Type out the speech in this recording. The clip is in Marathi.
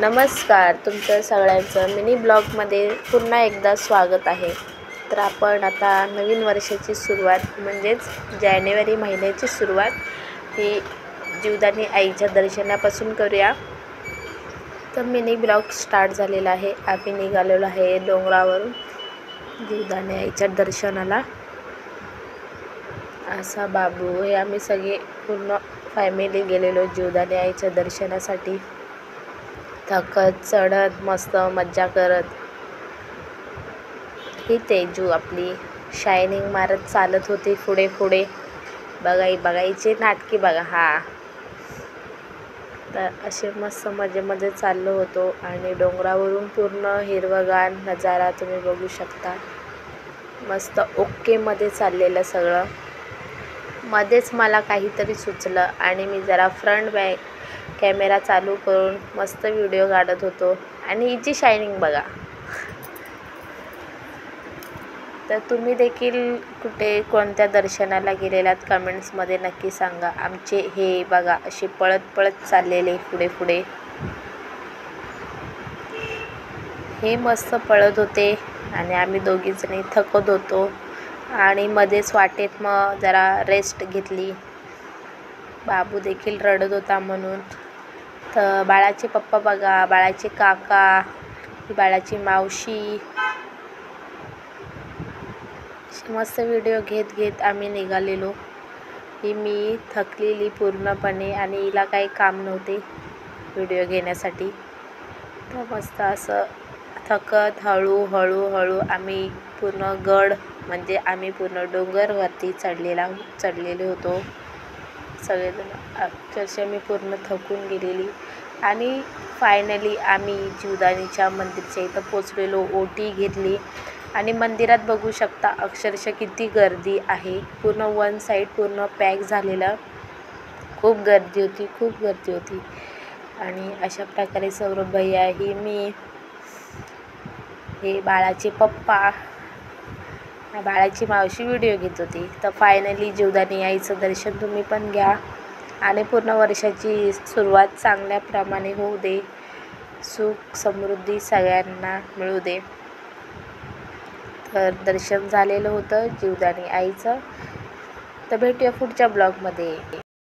नमस्कार, तुमचं सगळ्यांचं मिनी ब्लॉगमध्ये पुन्हा एकदा स्वागत आहे. तर आपण आता नवीन वर्षाची सुरुवात म्हणजेच जानेवारी महिन्याची सुरुवात ही जीवदानी आईच्या दर्शनापासून करूया. तर मिनी ब्लॉग स्टार्ट झालेला आहे. आम्ही निघालेलो आहे डोंगरावरून जीवदानी आईच्या दर्शनाला. असा बाबू हे आम्ही सगळे पूर्ण फॅमिली गेलेलो जीवदानी आईच्या दर्शनासाठी. थकत चढत मस्त मज्जा करत ही तेजू आपली शायनिंग मारत चालत होती पुढे पुढे. बघायचे नाटकी बघा. तर असे मस्त मजेमध्ये चाललो होतो आणि डोंगरावरून पूर्ण हिरवगार नजारा तुम्ही बघू शकता. मस्त ओकेमध्ये चाललेलं सगळं. मध्येच मला काहीतरी सुचलं आणि मी जरा फ्रंट बॅक कॅमेरा चालू करून मस्त व्हिडिओ काढत होतो आणि हिची शायनिंग बघा. तर तुम्ही देखील कुठे कोणत्या दर्शनाला गेलेलात कमेंट्समध्ये नक्की सांगा. आमचे हे बघा असे पळत पळत चाललेले पुढे पुढे हे मस्त पळत होते आणि आम्ही दोघीजणी थकत होतो आणि मध्येच वाटेत मग जरा रेस्ट घेतली. बाबू देखील रडत होता म्हणून. तर बाळाचे पप्पा बघा, बाळाचे काका, बाळाची मावशी मस्त व्हिडिओ घेत आम्ही निघालेलो. ही मी थकलेली पूर्णपणे आणि हिला काही काम नव्हते व्हिडिओ घेण्यासाठी. तर मस्त असं थकत हळूहळू आम्ही पूर्ण गड म्हणजे आम्ही पूर्ण डोंगरवरती चढलेले होतो सगळेजण. अक्षरशः मी पूर्ण थकून गेलेली आणि फायनली आम्ही जीवदानीच्या मंदिरच्या इथं पोचलेलो. ओटी घेतली आणि मंदिरात बघू शकता अक्षरशः किती गर्दी आहे. पूर्ण वन साईड पूर्ण पॅक झालेलं. खूप गर्दी होती आणि अशा प्रकारे सौरभ भैया ही मी हे बाळाचे पप्पा बाळाची मावशी व्हिडिओ घेत होती. तर फायनली जीवदानी आईचं दर्शन तुम्ही पण घ्या आणि पूर्ण वर्षाची सुरुवात चांगल्याप्रमाणे होऊ दे. सुख समृद्धी सगळ्यांना मिळू दे. तर दर्शन झालेलं होतं जीवदानी आईचं. तर भेटूया पुढच्या ब्लॉगमध्ये.